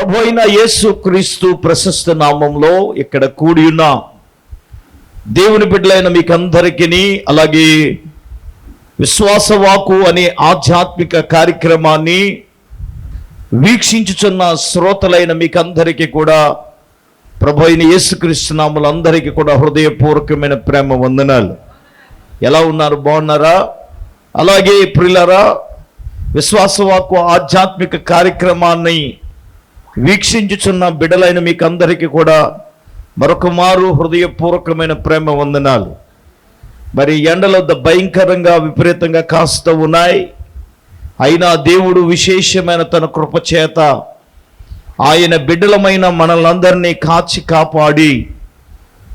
ప్రభు అయిన యేసు క్రీస్తు ప్రశస్త నామంలో ఇక్కడ కూడి ఉన్న దేవుని బిడ్డలైన మీకందరికీ, అలాగే విశ్వాసవాకు అనే ఆధ్యాత్మిక కార్యక్రమాన్ని వీక్షించుచున్న శ్రోతలైన మీకందరికీ కూడా ప్రభు అయిన యేసుక్రీస్తు నామములందరికీ కూడా హృదయపూర్వకమైన ప్రేమ వందనాలు. ఎలా ఉన్నారు? బాగున్నారా? అలాగే ప్రియులారా, విశ్వాసవాకు ఆధ్యాత్మిక కార్యక్రమాన్ని వీక్షించుచున్న బిడ్డలైన మీకందరికీ కూడా మరొక మారు హృదయపూర్వకమైన ప్రేమ వందనాలు. మరి ఎండలు భయంకరంగా విపరీతంగా కాస్తూ ఉన్నాయి. అయినా దేవుడు విశేషమైన తన కృపచేత ఆయన బిడ్డలమైన మనల్ని కాచి కాపాడి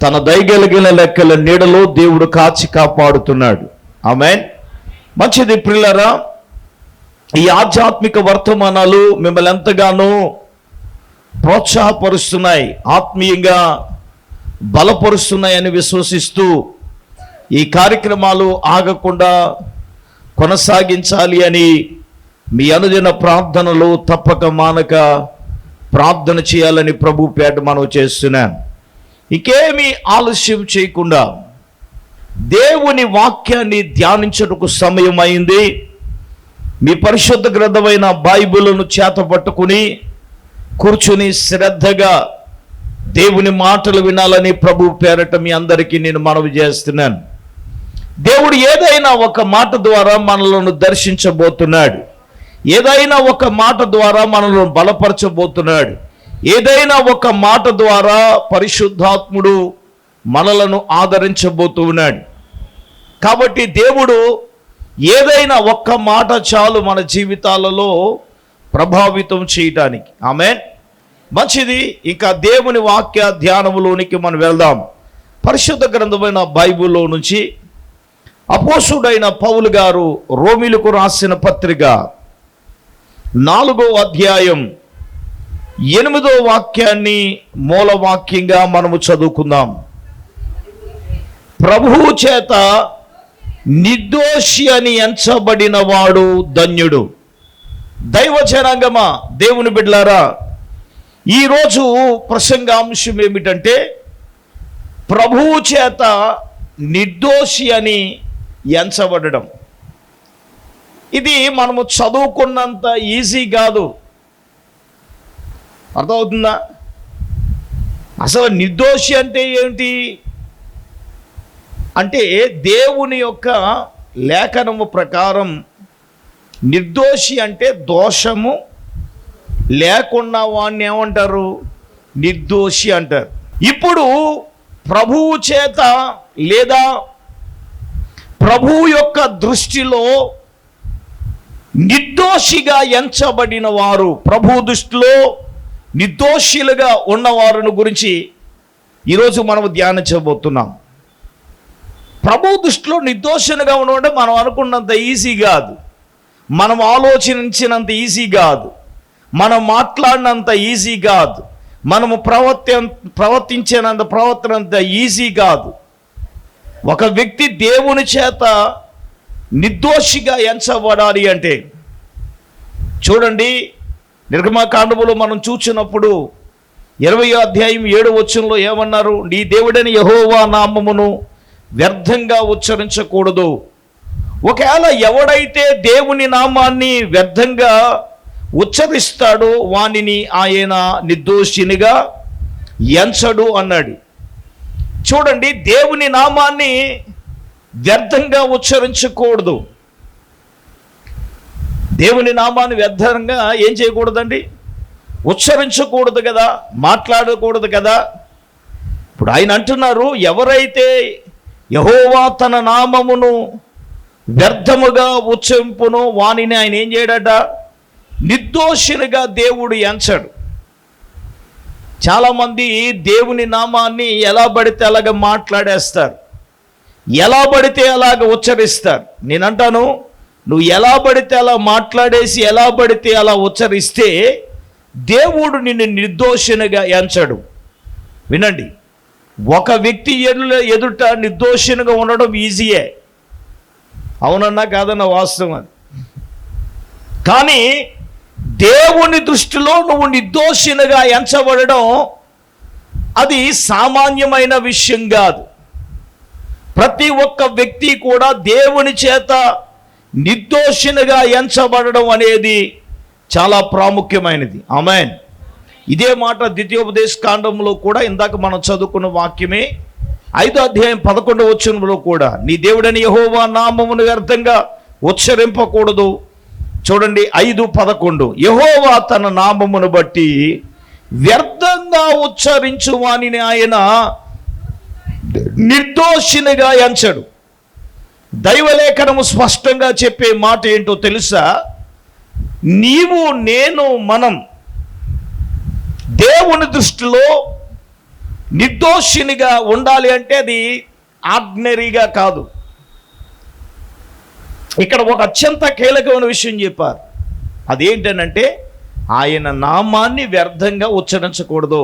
తన దయగలిగిన లెక్కల నీడలో దేవుడు కాచి కాపాడుతున్నాడు. ఆమేన్. మంచిది ప్రియులారా, ఈ ఆధ్యాత్మిక వర్తమానాలు మిమ్మల్ని ఎంతగానో ప్రోత్సాహపరుస్తున్నాయి, ఆత్మీయంగా బలపరుస్తున్నాయని విశ్వసిస్తూ ఈ కార్యక్రమాలు ఆగకుండా కొనసాగించాలి అని మీ అనుదిన ప్రార్థనలు తప్పక మానక ప్రార్థన చేయాలని ప్రభు పేట మనం చేస్తున్నాను. ఇంకేమీ ఆలస్యం చేయకుండా దేవుని వాక్యాన్ని ధ్యానించుటకు సమయం అయింది. మీ పరిశుద్ధ గ్రంథమైన బైబిలును చేత పట్టుకుని కూర్చుని శ్రద్ధగా దేవుని మాటలు వినాలని ప్రభు పేరట మీ అందరికీ నేను మనవి చేస్తున్నాను. దేవుడు ఏదైనా ఒక మాట ద్వారా మనలను దర్శించబోతున్నాడు, ఏదైనా ఒక మాట ద్వారా మనల్ని బలపరచబోతున్నాడు, ఏదైనా ఒక మాట ద్వారా పరిశుద్ధాత్ముడు మనలను ఆదరించబోతున్నాడు. కాబట్టి దేవుడు ఏదైనా ఒక్క మాట చాలు మన జీవితాలలో ప్రభావితం చేయటానికి. ఆమేన్. మంచిది. ఇంకా దేవుని వాక్య ధ్యానములోనికి మనం వెళ్దాం. పరిశుద్ధ గ్రంథమైన బైబిల్లో నుంచి అపోస్తుడైన పౌలు గారు రోమీలకు రాసిన పత్రిక 4వ అధ్యాయం 8వ వాక్యాన్ని మూల వాక్యంగా మనము చదువుకుందాం. ప్రభువు చేత నిర్దోషి అని ఎంచబడిన వాడు ధన్యుడు. దైవ జనాంగమా, దేవుని బిడ్డలారా, ఈరోజు ప్రసంగాంశం ఏమిటంటే ప్రభువు చేత నిర్దోషి అని ఎంచబడడం. ఇది మనము చదువుకున్నంత ఈజీ కాదు. అర్థమవుతుందా? అసలు నిర్దోషి అంటే ఏమిటి అంటే, దేవుని యొక్క లేఖనము ప్రకారం నిర్దోషి అంటే దోషము లేకున్నా వాడిని ఏమంటారు? నిర్దోషి అంటారు. ఇప్పుడు ప్రభువు చేత లేదా ప్రభువు యొక్క దృష్టిలో నిర్దోషిగా ఎంచబడిన వారు, ప్రభు దృష్టిలో నిర్దోషులుగా ఉన్నవారిని గురించి ఈరోజు మనం ధ్యానించబోతున్నాం. ప్రభు దృష్టిలో నిర్దోషులుగా ఉండడం మనం అనుకున్నంత ఈజీ కాదు, మనం ఆలోచించినంత ఈజీ కాదు, మనం మాట్లాడినంత ఈజీ కాదు, మనము ప్రవర్తించినంత ప్రవర్తన అంత ఈజీ కాదు. ఒక వ్యక్తి దేవుని చేత నిర్దోషిగా ఎంచబడాలి అంటే, చూడండి, నిర్గమకాండములో మనం చూసినప్పుడు 20వ అధ్యాయం 7వ వచనంలో ఏమన్నారు? నీ దేవుడైన యెహోవా నామమును వ్యర్థంగా ఉచ్చరించకూడదు. ఒకవేళ ఎవడైతే దేవుని నామాన్ని వ్యర్థంగా ఉచ్చరిస్తాడో వానిని ఆయన నిర్దోషినిగా ఎంచడు అన్నాడు. చూడండి, దేవుని నామాన్ని వ్యర్థంగా ఉచ్చరించకూడదు. దేవుని నామాన్ని వ్యర్థంగా ఏం చేయకూడదండి? ఉచ్చరించకూడదు కదా, మాట్లాడకూడదు కదా. ఇప్పుడు ఆయన అంటున్నారు, ఎవరైతే యెహోవా తన నామమును వ్యర్థముగా ఉచ్చరింపునో వానిని ఆయన ఏం చేయడట? నిర్దోషినిగా దేవుడు ఎంచడు. చాలామంది దేవుని నామాన్ని ఎలా పడితే అలాగ మాట్లాడేస్తారు, ఎలా పడితే అలాగ ఉచ్చరిస్తారు. నేనంటాను, నువ్వు ఎలా పడితే అలా మాట్లాడేసి ఎలా పడితే అలా ఉచ్చరిస్తే దేవుడు నిన్ను నిర్దోషినిగా ఎంచడు. వినండి, ఒక వ్యక్తి ఎదుట నిర్దోషినిగా ఉండడం ఈజీయే, అవునన్నా కాదన్న వాస్తవం అది. కానీ దేవుని దృష్టిలో నువ్వు నిర్దోషినిగా ఎంచబడడం అది సామాన్యమైన విషయం కాదు. ప్రతి ఒక్క వ్యక్తి కూడా దేవుని చేత నిర్దోషినిగా ఎంచబడడం అనేది చాలా ప్రాముఖ్యమైనది. ఆమేన్. ఇదే మాట ద్వితీయోపదేశ కాండంలో కూడా ఇందాక మనం చదువుకున్న వాక్యమే 5వ అధ్యాయం 11వ వచనంలో కూడా నీ దేవుడని యెహోవా నామమును వ్యర్థంగా ఉచ్చరింపకూడదు. చూడండి 5:11 యెహోవా తన నామమును బట్టి వ్యర్థంగా ఉచ్చరించు వానిని ఆయన నిర్దోషినిగా ఎంచడు. దైవలేఖనము స్పష్టంగా చెప్పే మాట ఏంటో తెలుసా? నీవు నేను మనం దేవుని దృష్టిలో నిర్దోషినిగా ఉండాలి అంటే అది ఆర్డినరీగా కాదు. ఇక్కడ ఒక అత్యంత కీలకమైన విషయం చెప్పారు. అదేంటనంటే ఆయన నామాన్ని వ్యర్థంగా ఉచ్చరించకూడదు.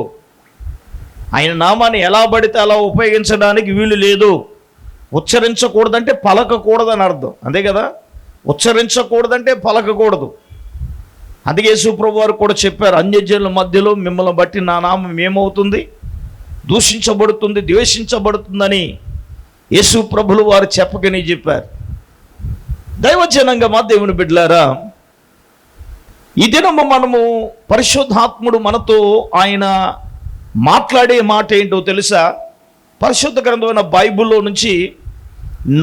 ఆయన నామాన్ని ఎలా పడితే అలా ఉపయోగించడానికి వీలు లేదు. ఉచ్చరించకూడదంటే పలకకూడదని అర్థం, అంతే కదా. ఉచ్చరించకూడదంటే పలకకూడదు. అందుకే యేసుప్రభు వారు కూడా చెప్పారు, అన్యజనుల మధ్యలో మిమ్మల్ని బట్టి నా నామం ఏమవుతుంది? దూషించబడుతుంది, ద్వేషించబడుతుందని యేసుప్రభులు వారు చెప్పకని చెప్పారు. దైవజనంగా దేవుని బిడ్డలారా, ఈ దినము మనము పరిశుద్ధాత్ముడు మనతో ఆయన మాట్లాడే మాట ఏంటో తెలుసా? పరిశుద్ధ గ్రంథమైన బైబిల్లో నుంచి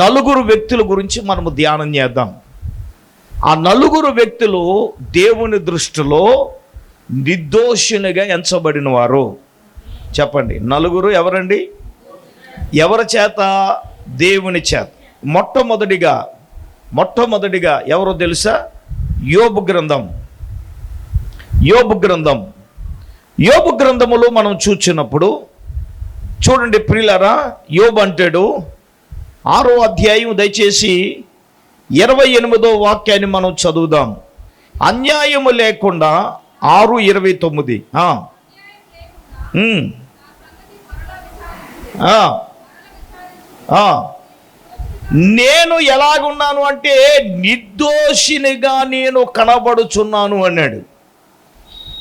4 వ్యక్తుల గురించి మనము ధ్యానం చేద్దాం. ఆ 4 వ్యక్తులు దేవుని దృష్టిలో నిర్దోషునిగా ఎంచబడిన వారు. చెప్పండి, 4 ఎవరండి? ఎవరి చేత? దేవుని చేత. మొట్టమొదటిగా ఎవరో తెలుసా? యోబు గ్రంథములో మనం చూచినప్పుడు చూడండి ప్రియులారా, యోబు అంటాడు 6వ అధ్యాయం దయచేసి 28వ వాక్యాన్ని మనం చదువుదాం. అన్యాయము లేకుండా 6:29 నేను ఎలాగున్నాను అంటే నిర్దోషినిగా నేను కనబడుచున్నాను అన్నాడు.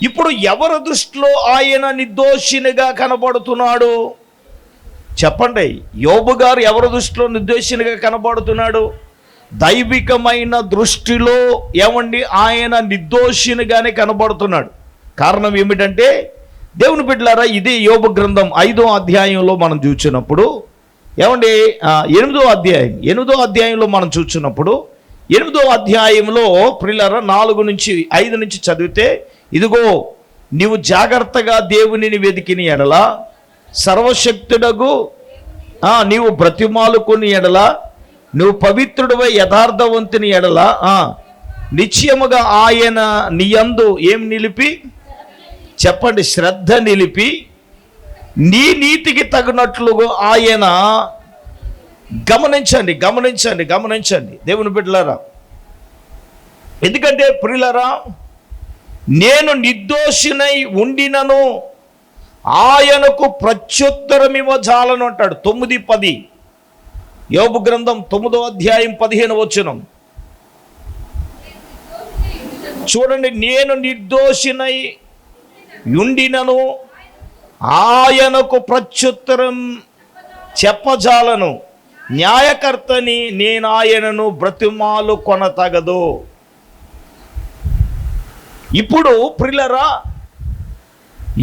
ఇప్పుడు ఎవరి దృష్టిలో ఆయన నిర్దోషినిగా కనబడుతున్నాడు? చెప్పండి. యోబు గారు ఎవరి దృష్టిలో నిర్దోషినిగా కనబడుతున్నాడు? దైవికమైన దృష్టిలో ఏమండి ఆయన నిర్దోషినిగానే కనబడుతున్నాడు. కారణం ఏమిటంటే దేవుని బిడ్డలారా, ఇది యోబు గ్రంథం 5వ అధ్యాయంలో మనం చూసినప్పుడు ఏమండి 8వ అధ్యాయంలో మనం చూసినప్పుడు 8వ అధ్యాయంలో ప్రియులారా 4-5 నుంచి చదివితే, ఇదిగో నీవు జాగ్రత్తగా దేవునిని వెతికిన ఎడల, సర్వశక్తుడగు నీవు బ్రతిమాలుకుని ఎడల, నువ్వు పవిత్రుడివై యథార్థవంతుని ఎడల నిశ్చయముగా ఆయన నీయందు ఏం నిలిపి? చెప్పండి, శ్రద్ధ నిలిపి నీ నీతికి తగినట్లుగా ఆయన గమనించండి దేవుని బిడ్డలారా. ఎందుకంటే ప్రియులారా, నేను నిర్దోషినై ఉండినను ఆయనకు ప్రత్యుత్తరం ఇవ్వజాలను అంటాడు. 9:10 యోబు గ్రంథం 9వ అధ్యాయం 15వ వచనం చూడండి. నేను నిర్దోషినై ఉండినను ఆయనకు ప్రత్యుత్తరం చెప్పజాలను, న్యాయకర్తని నేను ఆయనను బ్రతిమాలు కొనతగదు. ఇప్పుడు ప్రియులారా,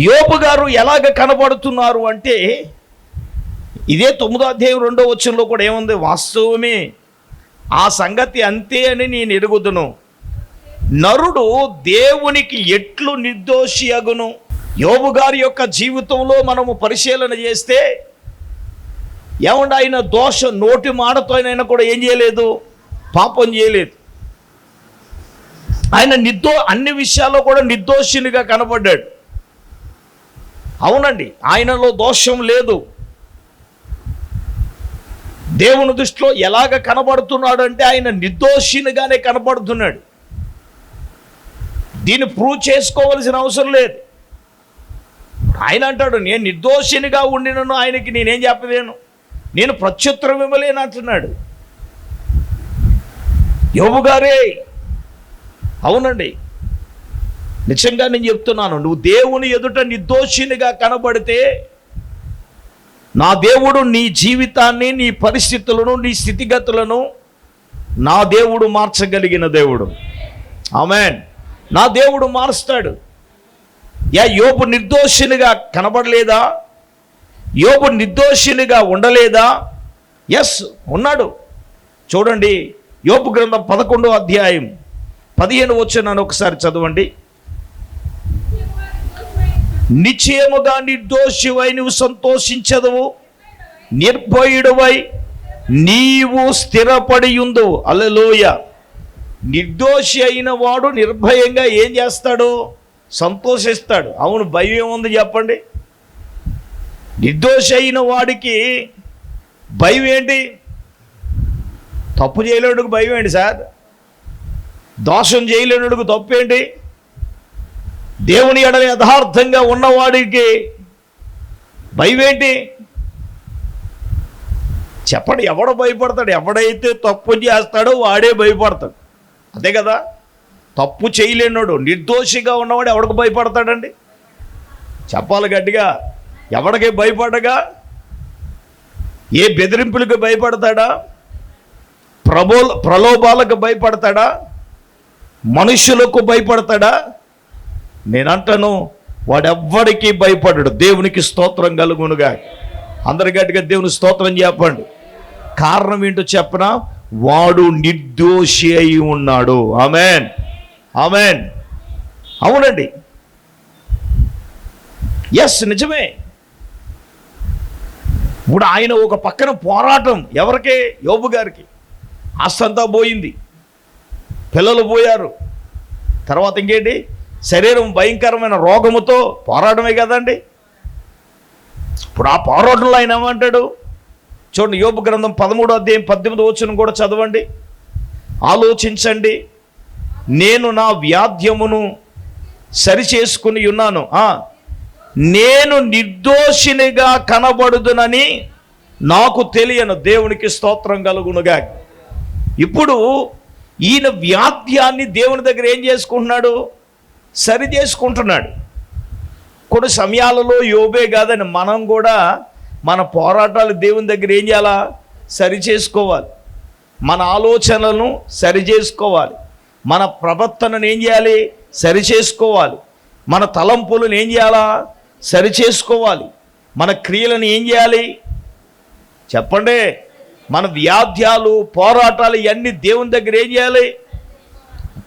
యోబు గారు ఎలాగ కనబడుతున్నారు అంటే ఇదే 9వ అధ్యాయం 2వ వచనంలో కూడా ఏముంది? వాస్తవమే, ఆ సంగతి అంతే అని నేను ఎరుగుదును. నరుడు దేవునికి ఎట్లు నిర్దోషి అగును? యోబు గారి యొక్క జీవితంలో మనము పరిశీలన చేస్తే ఏమంటే ఆయన నోటి మాటతో ఆయన కూడా ఏం చేయలేదు? పాపం చేయలేదు. ఆయన అన్ని విషయాల్లో కూడా నిర్దోషినిగా కనబడ్డాడు. అవునండి, ఆయనలో దోషం లేదు. దేవుని దృష్టిలో ఎలాగ కనబడుతున్నాడు అంటే ఆయన నిర్దోషినిగానే కనబడుతున్నాడు. దీన్ని ప్రూవ్ చేసుకోవలసిన అవసరం లేదు. ఆయన అంటాడు, నేను నిర్దోషినిగా ఉండినను ఆయనకి నేనేం చెప్పలేను, నేను ప్రత్యుత్తరం ఇవ్వలేను అంటున్నాడు యోబు గారే. అవునండి, నిజంగా నేను చెప్తున్నాను, నువ్వు దేవుని ఎదుట నిర్దోషినిగా కనబడితే నా దేవుడు నీ జీవితాన్ని, నీ పరిస్థితులను, నీ స్థితిగతులను నా దేవుడు మార్చగలిగిన దేవుడు. ఆమేన్. నా దేవుడు మారుస్తాడు. యోబు నిర్దోషినిగా కనబడలేదా? యోబు నిర్దోషినిగా ఉండలేదా? ఎస్, ఉన్నాడు. చూడండి, యోబు గ్రంథం 11వ అధ్యాయం 15 వచనాన్ని ఒకసారి చదవండి. నిశ్చయముగా నిర్దోషివై నువ్వు సంతోషించదవు, నిర్భయుడవై నీవు స్థిరపడి ఉందువు. హల్లెలూయా. నిర్దోషి అయిన వాడు నిర్భయంగా ఏం చేస్తాడు? సంతోషిస్తాడు. అవును, భయం ఏముంది చెప్పండి? నిర్దోషి అయిన వాడికి భయం ఏంటి? తప్పు చేయలేడుకు భయం ఏంటి సార్? దోషం చేయలేనుడికి తప్పు ఏంటి? దేవుని ఎడల యథార్థంగా ఉన్నవాడికి భయం ఏంటి? చెప్పండి, ఎవడు భయపడతాడు? ఎవడైతే తప్పు చేస్తాడో వాడే భయపడతాడు. అదే కదా. తప్పు చేయలేనోడు, నిర్దోషిగా ఉన్నవాడు ఎవడికి భయపడతాడండి? చెప్పాలి గట్టిగా. ఎవడికి భయపడగా? ఏ బెదిరింపులకు భయపడతాడా? ప్రలోభాలకు భయపడతాడా? మనుషులకు భయపడతాడా? నేనంటాను, వాడెవ్వడికి భయపడడు. దేవునికి స్తోత్రం కలుగునుగా. అందరి గట్టిగా దేవుని స్తోత్రం చెప్పండి. కారణం ఏంటో చెప్పనా? వాడు నిర్దోషి అయి ఉన్నాడు. ఆమేన్, ఆమేన్. అవునండి, ఎస్, నిజమే. ఇప్పుడు ఆయన ఒక పక్కన పోరాటం. ఎవరికి? యోబు గారికి. ఆస్తంతా పోయింది, పిల్లలు పోయారు, తర్వాత ఇంకేంటి? శరీరం భయంకరమైన రోగముతో పోరాటమే కదండి. ఇప్పుడు ఆ పోరాటంలో ఆయన ఏమంటాడు చూడండి. యోబు గ్రంథం 13వ అధ్యాయం 18వ వచనం కూడా చదవండి. ఆలోచించండి, నేను నా వ్యాధ్యమును సరిచేసుకుని ఉన్నాను, నేను నిర్దోషినిగా కనబడుదునని నాకు తెలియను. దేవునికి స్తోత్రం కలుగునుగా. ఇప్పుడు ఈయన వ్యాధ్యాన్ని దేవుని దగ్గర ఏం చేసుకుంటున్నాడు? సరి చేసుకుంటున్నాడు. కొన్ని సమయాలలో యోబే కాదని మనం కూడా మన పోరాటాలు దేవుని దగ్గర ఏం చేయాలా? సరి చేసుకోవాలి. మన ఆలోచనలను సరి చేసుకోవాలి. మన ప్రవర్తనను ఏం చేయాలి? సరి చేసుకోవాలి. మన తలంపులను ఏం చేయాలా? సరి చేసుకోవాలి. మన క్రియలను ఏం చేయాలి? చెప్పండి. మన వ్యాధ్యాలు, పోరాటాలు ఇవన్నీ దేవుని దగ్గర ఏం చేయాలి?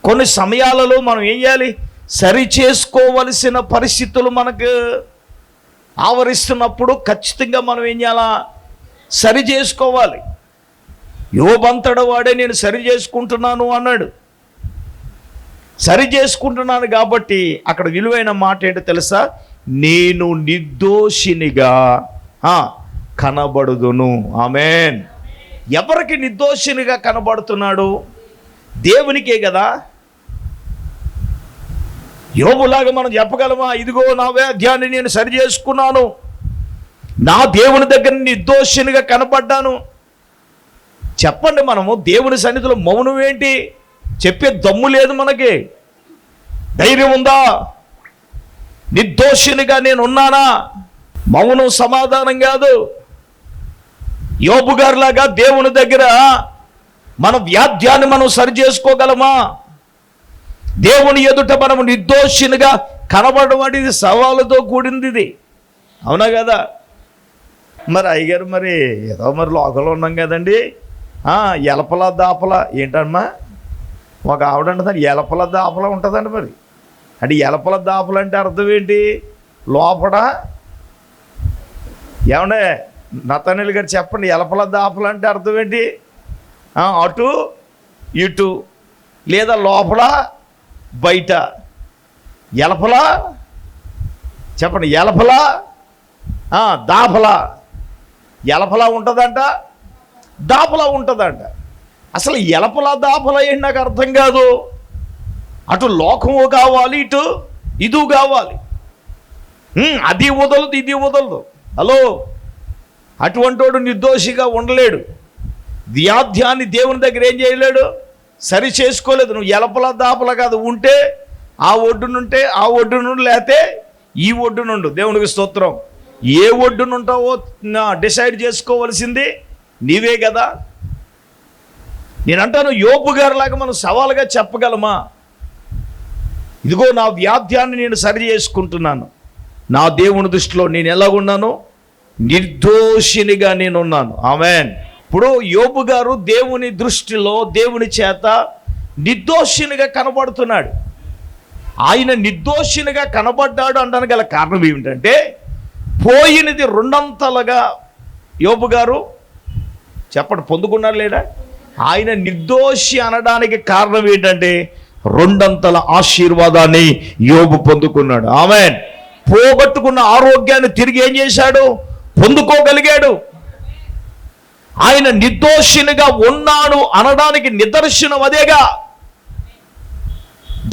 కొన్ని సమయాలలో మనం ఏం చేయాలి? సరి చేసుకోవలసిన పరిస్థితులు మనకు ఆవరిస్తున్నప్పుడు ఖచ్చితంగా మనం ఏం చేయాలా? సరి చేసుకోవాలి. యోబంతడు వాడే నేను సరి చేసుకుంటున్నాను అన్నాడు. సరి చేసుకుంటున్నాను కాబట్టి అక్కడ విలువైన మాట ఏంటో తెలుసా? నేను నిర్దోషినిగా కనబడుదును. ఆమేన్. ఎవరికి నిర్దోషినిగా కనబడుతున్నాడు? దేవునికే కదా. యోబులాగా మనం చెప్పగలమా? ఇదిగో నా వ్యాధ్యాన్ని నేను సరి చేసుకున్నాను, నా దేవుని దగ్గర నిర్దోషినిగా కనపడ్డాను. చెప్పండి, మనము దేవుని సన్నిధిలో మౌనం ఏంటి? చెప్పే దమ్ము లేదు మనకి. ధైర్యం ఉందా? నిర్దోషినిగా నేను ఉన్నానా? మౌనం సమాధానం కాదు. యోబు గారిలాగా దేవుని దగ్గర మన వ్యాధ్యాన్ని మనం సరి చేసుకోగలమా? దేవుని ఎదుట మనము నిర్దోషినిగా కనబడడం అనేది సవాలుతో కూడింది ఇది. అవునా కదా? మరి అయ్యగారు, మరి ఏదో మరి లోకల్లో ఉన్నాం కదండి. ఎలపల దాపల ఏంటమ్మా? ఒక ఆవిడ అంటుందండి, ఎలపల దాపల ఉంటుందండి. మరి అంటే ఎలపల దాపలు అంటే అర్థం ఏంటి? లోపల ఏమండే నతనీల్ గారు చెప్పండి, ఎలపల దాపలు అంటే అర్థం ఏంటి? అటు ఇటు, లేదా లోపల బయట. ఎలపల చెప్పండి, ఎలపల దాపల. ఎలపలా ఉంటుందంట, దాపలా ఉంటుందంట. అసలు ఎలపల దాపల ఏంటి నాకు అర్థం కాదు. అటు లోకము కావాలి, ఇటు ఇది కావాలి. అది వదలదు, ఇది వదలదు. హలో, అటువంటి వాడు నిర్దోషిగా ఉండలేడు. వ్యాధ్యాన్ని దేవుని దగ్గర ఏం చేయలేడు? సరి చేసుకోలేదు. నువ్వు ఎలపల దాపల కాదు. ఉంటే ఆ ఒడ్డునుంటే ఆ ఒడ్డు నుండి, లేతే ఈ ఒడ్డు నుండి. దేవునికి స్తోత్రం. ఏ ఒడ్డునుంటావో డిసైడ్ చేసుకోవలసింది నీవే కదా. నేనంటాను, యోబు గారిలాగా మనం సవాలుగా చెప్పగలమా? ఇదిగో నా వ్యాధ్యాన్ని నేను సరి చేసుకుంటున్నాను, నా దేవుని దృష్టిలో నేను ఎలాగున్నాను? నిర్దోషినిగా నేనున్నాను. ఆమేన్. ఇప్పుడు యోబు గారు దేవుని దృష్టిలో, దేవుని చేత నిర్దోషినిగా కనబడుతున్నాడు. ఆయన నిర్దోషినిగా కనబడ్డాడు అనడానికి గల కారణం ఏమిటంటే, పోయినది రెండంతలుగా యోబు గారు చెప్పండి పొందుకున్నాడు లేదా? ఆయన నిర్దోషి అనడానికి కారణం ఏంటంటే, రెండంతల ఆశీర్వాదాన్ని యోబు పొందుకున్నాడు. ఆమేన్. పోగొట్టుకున్న ఆరోగ్యాన్ని తిరిగి ఏం చేశాడు? పొందుకోగలిగాడు. ఆయన నిర్దోషినిగా ఉన్నాడు అనడానికి నిదర్శనం అదేగా.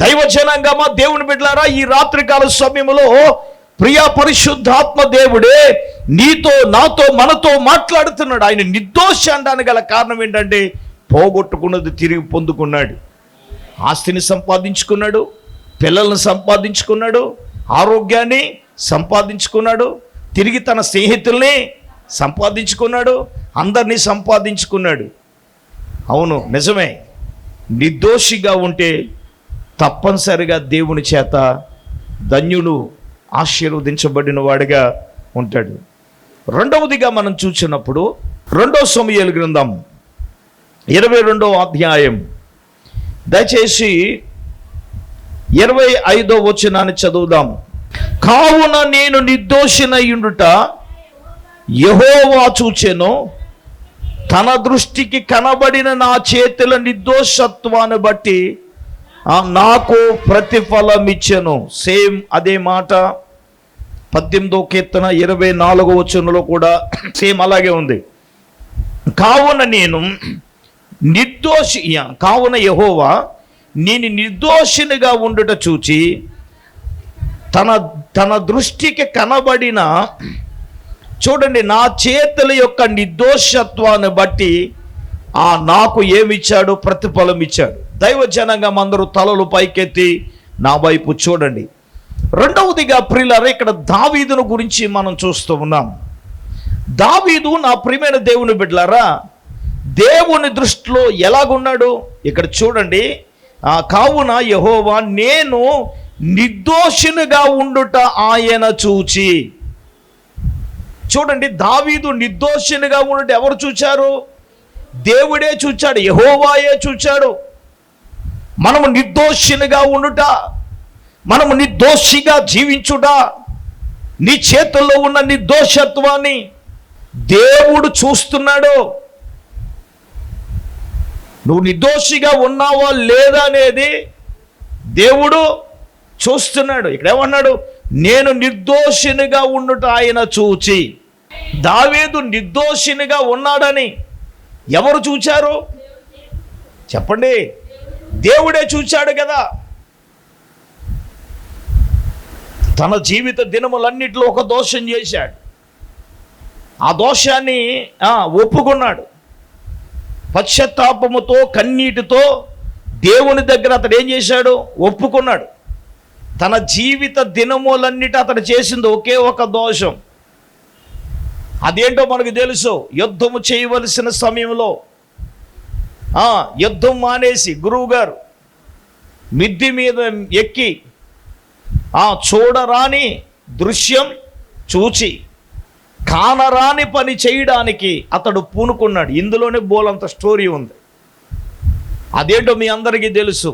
దైవజనంగా దేవుని బిడ్డలారా, ఈ రాత్రికాల సమయంలో ప్రియా పరిశుద్ధాత్మ దేవుడే నీతో, నాతో, మనతో మాట్లాడుతున్నాడు. ఆయన నిర్దోషి అనడానికి గల కారణం ఏంటంటే, పోగొట్టుకున్నది తిరిగి పొందుకున్నాడు. ఆస్తిని సంపాదించుకున్నాడు, పిల్లలను సంపాదించుకున్నాడు, ఆరోగ్యాన్ని సంపాదించుకున్నాడు, తిరిగి తన స్నేహితుల్ని సంపాదించుకున్నాడు, అందరినీ సంపాదించుకున్నాడు. అవును, నిజమే. నిర్దోషిగా ఉంటే తప్పనిసరిగా దేవుని చేత ధన్యుడు, ఆశీర్వదించబడిన వాడిగా ఉంటాడు. రెండవదిగా మనం చూసినప్పుడు 2 సమూయేలు గ్రంథం 22వ అధ్యాయం, దయచేసి 25వ వచనాన్ని చదువుదాం. కావున నేను నిర్దోషినయుండుట యెహోవా చూచెను, తన దృష్టికి కనబడిన నా చేతుల నిర్దోషత్వాన్ని బట్టి నాకు ప్రతిఫలం ఇచ్చెను. సేమ్ అదే మాట 18వ కీర్తన 24వ వచనంలో కూడా సేమ్ అలాగే ఉంది. కావున నేను నిర్దోషి, కావున యెహోవా నేను నిర్దోషినిగా ఉండుట చూచి తన దృష్టికి కనబడిన, చూడండి, నా చేతుల యొక్క నిర్దోషత్వాన్ని బట్టి నాకు ఏమిచ్చాడు? ప్రతిఫలం ఇచ్చాడు. దైవజనంగా అందరూ తలలు పైకెత్తి నా వైపు చూడండి. రెండవదిగా ప్రియులారా, ఇక్కడ దావీదును గురించి మనం చూస్తూ ఉన్నాం. దావీదు నా ప్రియమైన దేవుని బిడ్డలారా, దేవుని దృష్టిలో ఎలాగున్నాడు ఇక్కడ చూడండి. కావున యెహోవా నేను నిర్దోషినిగా ఉండుట ఆయన చూచి. చూడండి, దావీదు నిర్దోషినిగా ఉండుట ఎవరు చూచారు? దేవుడే చూచాడు, యెహోవాయే చూచాడు. మనము నిర్దోషినిగా ఉండుట, మనము నిర్దోషిగా జీవించుట, నీ చేతుల్లో ఉన్న నిర్దోషత్వాన్ని దేవుడు చూస్తున్నాడు. నువ్వు నిర్దోషిగా ఉన్నావా లేదా అనేది దేవుడు చూస్తున్నాడు. ఇక్కడ ఏమన్నాడు? నేను నిర్దోషినిగా ఉండుట ఆయన చూచి. దావీదు నిర్దోషినిగా ఉన్నాడని ఎవరు చూచారు? చెప్పండి. దేవుడే చూచాడు కదా. తన జీవిత దినములన్నిటిలో ఒక దోషం చేశాడు. ఆ దోషాన్ని ఒప్పుకున్నాడు. పశ్చాత్తాపముతో, కన్నీటితో దేవుని దగ్గర అతడు ఏం చేశాడు? ఒప్పుకున్నాడు. తన జీవిత దినములన్నిటి అతడు చేసింది ఒకే ఒక దోషం. అదేంటో మనకు తెలుసు. యుద్ధము చేయవలసిన సమయంలో యుద్ధం మానేసి గురువు గారు మిద్ది మీద ఎక్కి చూడరాని దృశ్యం చూచి కానరాని పని చేయడానికి అతడు పూనుకున్నాడు. ఇందులోనే బోలంత స్టోరీ ఉంది. అదేంటో మీ అందరికీ తెలుసు.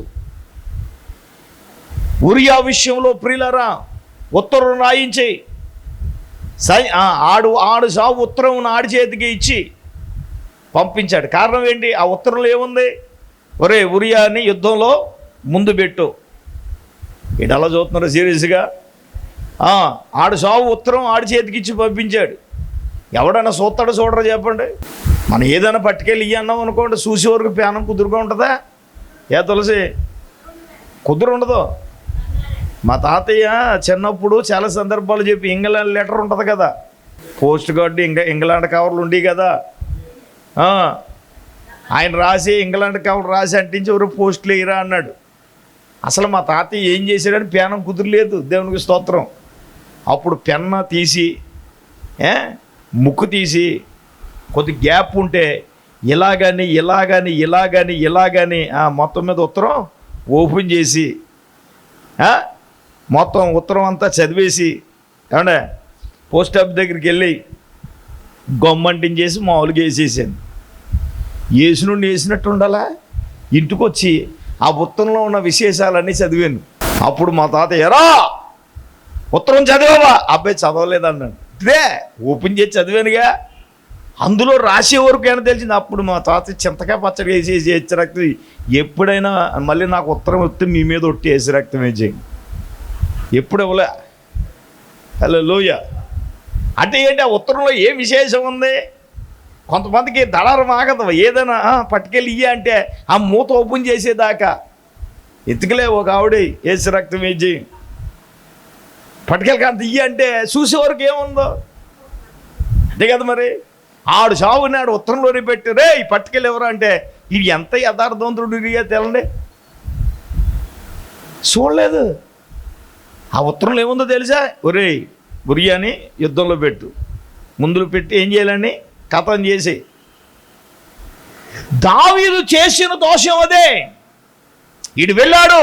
ఉరియా విషయంలో ప్రియులారా, ఉత్తరం రాయించి ఆడు సావు ఉత్తరం ఆడి చేతికి ఇచ్చి పంపించాడు. కారణం ఏంటి? ఆ ఉత్తరంలో ఏముంది? ఒరే ఉరియాని యుద్ధంలో ముందు పెట్టు. ఏంటి అలా చూస్తున్నారు సీరియస్గా? ఆడు సావు ఉత్తరం ఆడి చేతికి ఇచ్చి పంపించాడు. ఎవడన్నా చూస్తాడో చూడరా చెప్పండి. మనం ఏదైనా పట్టుకెళ్ళి అన్నాం అనుకోండి, చూసే వరకు ప్యానం కుదురుగా ఉంటుందా? తులసి కుదురు ఉండదు. మా తాతయ్య చిన్నప్పుడు చాలా సందర్భాలు చెప్పి, ఇంగ్లాండ్ లెటర్ ఉంటుంది కదా, పోస్ట్ కార్డు ఇంగ్లాండ్ కవర్లు ఉండి కదా, ఆయన రాసి ఇంగ్లాండ్ కవర్ రాసి అంటించి ఎవరు పోస్టులు వేయరా అన్నాడు. అసలు మా తాతయ్య ఏం చేశాడని పేనం కుదిరలేదు, దేవునికి స్తోత్రం. అప్పుడు పెన్న తీసి ముక్కు తీసి కొద్ది గ్యాప్ ఉంటే ఇలాగని ఇలాగని ఇలాగని ఇలాగని మొత్తం మీద ఉత్తరం ఓపెన్ చేసి మొత్తం ఉత్తరం అంతా చదివేసి ఏమంటే పోస్ట్ ఆఫీస్ దగ్గరికి వెళ్ళి గొమ్మంటించేసి మామూలుగా వేసేసాను. వేసినుండి వేసినట్టు ఉండాలా, ఇంటికి వచ్చి ఆ ఉత్తరంలో ఉన్న విశేషాలన్నీ చదివాను. అప్పుడు మా తాత ఎరా ఉత్తరం చదివావా? అబ్బాయి చదవలేదన్నాడు. ఇదే ఓపెన్ చేసి చదివానుగా, అందులో రాసే వరకు ఏమైనా తెలిసింది. అప్పుడు మా తాత చింతకాయ పచ్చడి వేసేసి వేసి రక్తం, ఎప్పుడైనా మళ్ళీ నాకు ఉత్తరం వస్తే మీ మీద ఒట్టి వేసి రక్తం వేసేయండి, ఎప్పుడు ఇవ్వలే. హల్లెలూయా. అంటే ఏంటి, ఆ ఉత్తరంలో ఏం విశేషం ఉంది? కొంతమందికి దళారం ఆగదు, ఏదైనా పట్టుకెళ్ళి ఇయ్య అంటే ఆ మూత ఓపెన్ చేసేదాకా ఎత్తుకలే. ఒక ఆవిడ వేసి రక్తం వేసి పట్టుకెళ్ళి అంత ఇయ్య అంటే చూసేవరకు ఏముందో అంతే కదా. మరి ఆడు సాగున్నాడు ఉత్తరంలోనే పెట్టి రే ఈ పట్టుకెళ్ళి ఎవరు అంటే ఇది ఎంత యథార్థవంతుడు తెలండి, చూడలేదు. ఆ ఉత్తరంలో ఏముందో తెలుసా? ఒరే ఉరియాని యుద్ధంలో పెట్టు, ముందులో పెట్టి ఏం చేయాలని కథం చేసి. దావీదు చేసిన దోషం అదే. ఈడు వెళ్ళాడు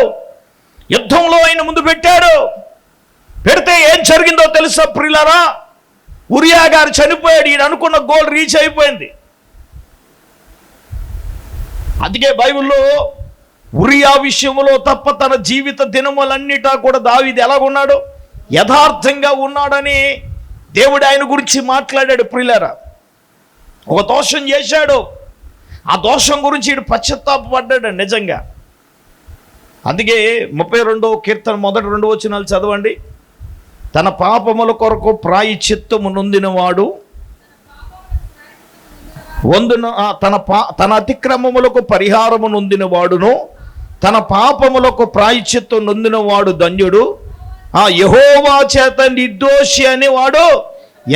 యుద్ధంలో ఆయన ముందు పెట్టాడు. పెడితే ఏం జరిగిందో తెలుసా ప్రియులారా? ఉరియా గారు చనిపోయాడు. ఈయన అనుకున్న గోల్ రీచ్ అయిపోయింది. అందుకే బైబిల్లో ఉరియా విషయంలో తప్ప తన జీవిత దినములన్నిటా కూడా దావీదు ఎలాగున్నాడు? యథార్థంగా ఉన్నాడని దేవుడు ఆయన గురించి మాట్లాడాడు. ప్రియులారా, ఒక దోషం చేశాడు, ఆ దోషం గురించి ఈడు పశ్చాత్తాపడ్డాడు నిజంగా. అందుకే 32వ కీర్తన మొదటి 2 వచనాలు చదవండి. తన పాపముల కొరకు ప్రాయశ్చిత్తము నొందినవాడు తన అతిక్రమములకు పరిహారము నొందినవాడును, తన పాపములకు ప్రాయశ్చిత్తం నొందినవాడు ధన్యుడు. యెహోవా చేత నిర్దోషి అనేవాడు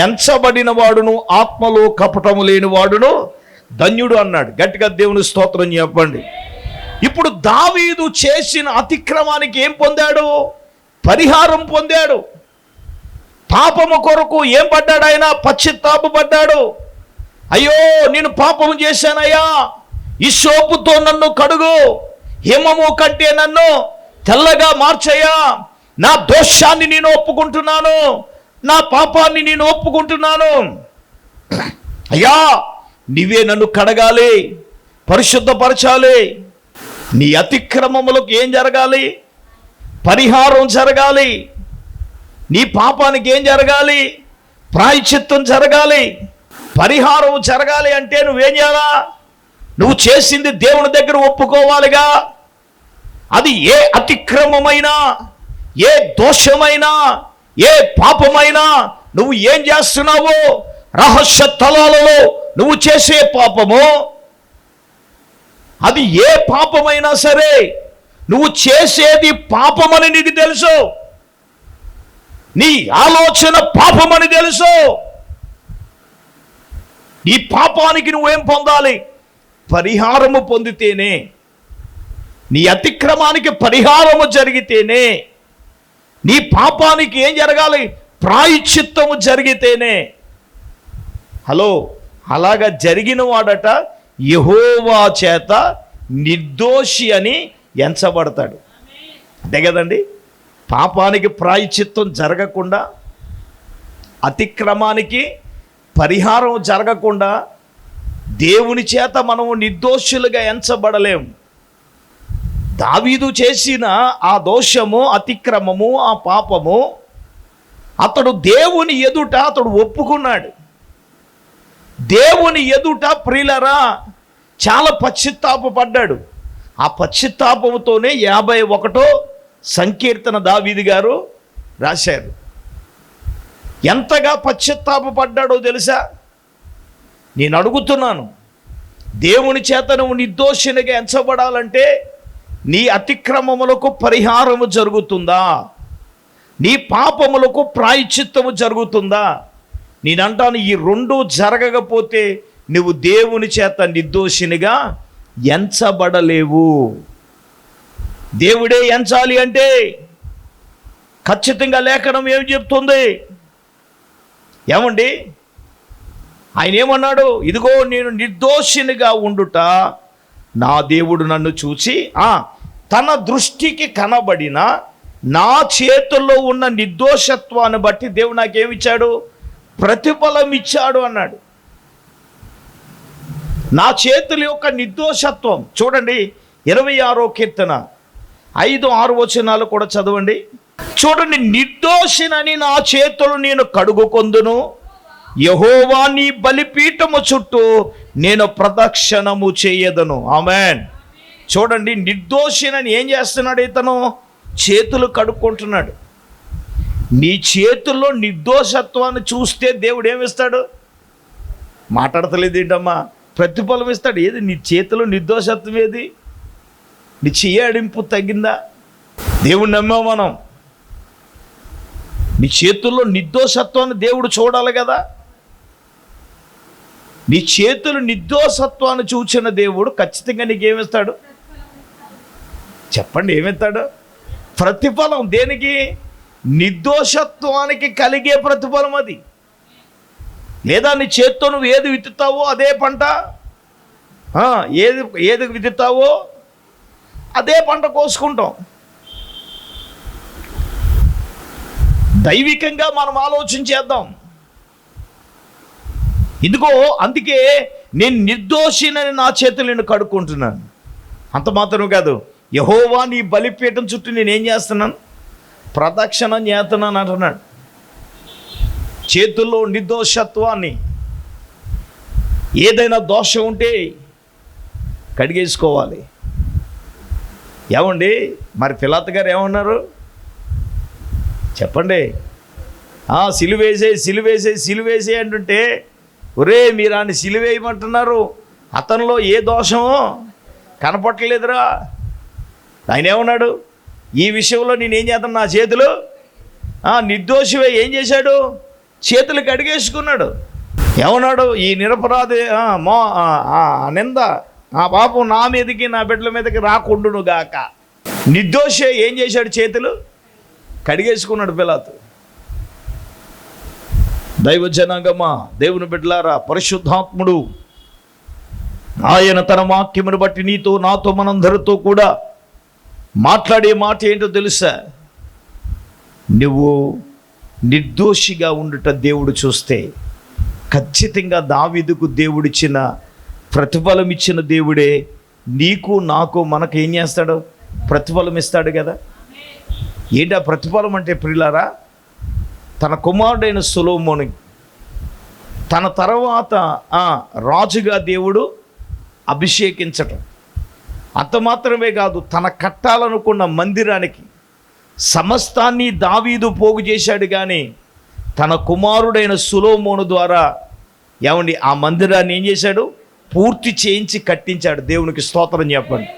ఎంచబడిన వాడును, ఆత్మలో కపటము లేని వాడును ధన్యుడు అన్నాడు. గట్టిగా దేవుని స్తోత్రం చెప్పండి. ఇప్పుడు దావీదు చేసిన అతిక్రమానికి ఏం పొందాడు? పరిహారం పొందాడు. పాపము కొరకు ఏం పడ్డాడు? ఆయన పశ్చాత్తాపపడ్డాడు. అయ్యో నేను పాపము చేశానయ్యా, ఈ సోపుతో నన్ను కడుగు, హిమము కంటే నన్ను తెల్లగా మార్చయ్యా, నా దోషాన్ని నేను ఒప్పుకుంటున్నాను, నా పాపాన్ని నేను ఒప్పుకుంటున్నాను. అయ్యా నీవే నన్ను కడగాలి, పరిశుద్ధపరచాలి. నీ అతిక్రమములకు ఏం జరగాలి? పరిహారం జరగాలి. నీ పాపానికి ఏం జరగాలి? ప్రాయశ్చిత్తం జరగాలి, పరిహారం జరగాలి. అంటే నువ్వేం చేయాలా? నువ్వు చేసింది దేవుని దగ్గర ఒప్పుకోవాలిగా. అది ఏ అతిక్రమమైనా, ఏ దోషమైనా, ఏ పాపమైనా నువ్వు ఏం చేస్తున్నావో, రహస్య తలాలలో నువ్వు చేసే పాపము, అది ఏ పాపమైనా సరే నువ్వు చేసేది పాపమని నీకు తెలుసు, నీ ఆలోచన పాపమని తెలుసు. నీ పాపానికి నువ్వేం పొందాలి? పరిహారము పొందితేనే, నీ అతిక్రమానికి పరిహారము జరిగితేనే, నీ పాపానికి ఏం జరగాలి? ప్రాయశ్చిత్తము జరిగితేనే. హలో, అలాగా జరిగిన వాడట యెహోవా చేత నిర్దోషి అని ఎంచబడతాడు. అంతే కదండి. పాపానికి ప్రాయశ్చిత్తం జరగకుండా, అతిక్రమానికి పరిహారం జరగకుండా దేవుని చేత మనము నిర్దోషులుగా ఎంచబడలేము. దావీదు చేసిన ఆ దోషము, అతిక్రమము, ఆ పాపము అతడు దేవుని ఎదుట ఒప్పుకున్నాడు. దేవుని ఎదుట ప్రియులరా చాలా పశ్చాత్తాపపడ్డాడు. ఆ పశ్చాత్తాపముతోనే 51వ సంకీర్తన దావీదు గారు రాశారు. ఎంతగా పశ్చాత్తాపపడ్డాడో తెలుసా? నేను అడుగుతున్నాను, దేవుని చేత నువ్వు నిర్దోషినిగా ఎంచబడాలంటే నీ అతిక్రమములకు పరిహారము జరుగుతుందా? నీ పాపములకు ప్రాయశ్చిత్తము జరుగుతుందా? నేనంటాను, ఈ రెండు జరగకపోతే నువ్వు దేవుని చేత నిర్దోషినిగా ఎంచబడలేవు. దేవుడే ఎంచాలి అంటే ఖచ్చితంగా లేఖనం ఏం చెప్తుంది? ఏమండి, ఆయన ఏమన్నాడు? ఇదిగో నేను నిర్దోషినిగా ఉండుట నా దేవుడు నన్ను చూచి తన దృష్టికి కనబడిన నా చేతుల్లో ఉన్న నిర్దోషత్వాన్ని బట్టి దేవుడు నాకేమిచ్చాడు? ప్రతిఫలం ఇచ్చాడు అన్నాడు. నా చేతుల యొక్క నిర్దోషత్వం చూడండి. 26వ కీర్తన 5-6 వచనాలు కూడా చదవండి. చూడండి, నిర్దోషినని నా చేతులు నేను కడుగుకొందును, యెహోవా నీ బలిపీఠము చుట్టూ నేను ప్రదక్షిణము చేయదను. ఆమేన్. చూడండి, నిర్దోషినని ఏం చేస్తున్నాడు? ఇతను చేతులు కడుక్కుంటున్నాడు. నీ చేతుల్లో నిర్దోషత్వాన్ని చూస్తే దేవుడు ఏమిస్తాడు? మాట్లాడతలేదు ఏంటమ్మా? ప్రతిఫలం ఇస్తాడు. ఏది నీ చేతిలో నిర్దోషత్వం? ఏది నీ చెయ్యాడింపు తగ్గిందా? దేవుడు నమ్మావు మనం. నీ చేతుల్లో నిర్దోషత్వాన్ని దేవుడు చూడాలి కదా. నీ చేతులు నిర్దోషత్వాన్ని చూచిన దేవుడు ఖచ్చితంగా నీకేమిస్తాడు? చెప్పండి, ఏమిస్తాడు? ప్రతిఫలం. దేనికి? నిర్దోషత్వానికి కలిగే ప్రతిఫలం అది. లేదా నీ చేత్తో నువ్వు ఏది విత్తుతావో అదే పంట, ఏది విత్తుతావో అదే పంట కోసుకుంటాం. దైవికంగా మనం ఆలోచన చేద్దాం. ఇదిగో అందుకే నేను నిర్దోషినని నా చేతులు నేను కడుక్కుంటున్నాను. అంత మాత్రం కాదు, యెహోవా నీ బలిపీఠం చుట్టూ నేనేం చేస్తున్నాను? ప్రదక్షిణం చేస్తున్నాను అంటున్నాడు. చేతుల్లో నిర్దోషత్వాన్ని, ఏదైనా దోషం ఉంటే కడిగేసుకోవాలి. ఏమండి, మరి పిలాతు గారు ఏమన్నారు చెప్పండి? సిలువేసే అంటుంటే, ఒరే మీరు ఆయన సిలువేయమంటున్నారు, అతనిలో ఏ దోషమో కనపట్టలేదురా. ఆయన ఏమన్నాడు? ఈ విషయంలో నేనేం చేస్తాను? నా చేతులు నిర్దోషివే ఏం చేశాడు? చేతులు కడిగేసుకున్నాడు. ఏమన్నాడు? ఈ నిరపరాధి నింద పాపం నా మీదకి నా బిడ్డల మీదకి రాకుండును గాక. నిర్దోషి ఏం చేశాడు? చేతులు కడిగేసుకున్నాడు పిలాతు. దైవ జనాంగమా, దేవుని బిడ్డలారా, పరిశుద్ధాత్ముడు ఆయన తన వాక్యమును బట్టి నీతో నాతో మనందరితో కూడా మాట్లాడే మాట ఏంటో తెలుసా? నువ్వు నిర్దోషిగా ఉండుట దేవుడు చూస్తే ఖచ్చితంగా దావీదుకు దేవుడిచ్చిన ప్రతిఫలం ఇచ్చిన దేవుడే నీకు నాకు మనకు ఏం చేస్తాడు? ప్రతిఫలం ఇస్తాడు కదా. ఏంటి ఆ ప్రతిఫలం అంటే ప్రియులారా? తన కుమారుడైన సొలొమోను తన తర్వాత రాజుగా దేవుడు అభిషేకించటం. అంత మాత్రమే కాదు, తన కట్టాలనుకున్న మందిరానికి సమస్తాన్ని దావీదు పోగు చేశాడు. కానీ తన కుమారుడైన సొలొమోను ద్వారా ఏమండి ఆ మందిరాన్ని ఏం చేశాడు? పూర్తి చేయించి కట్టించాడు. దేవునికి స్తోత్రం చెప్పండి.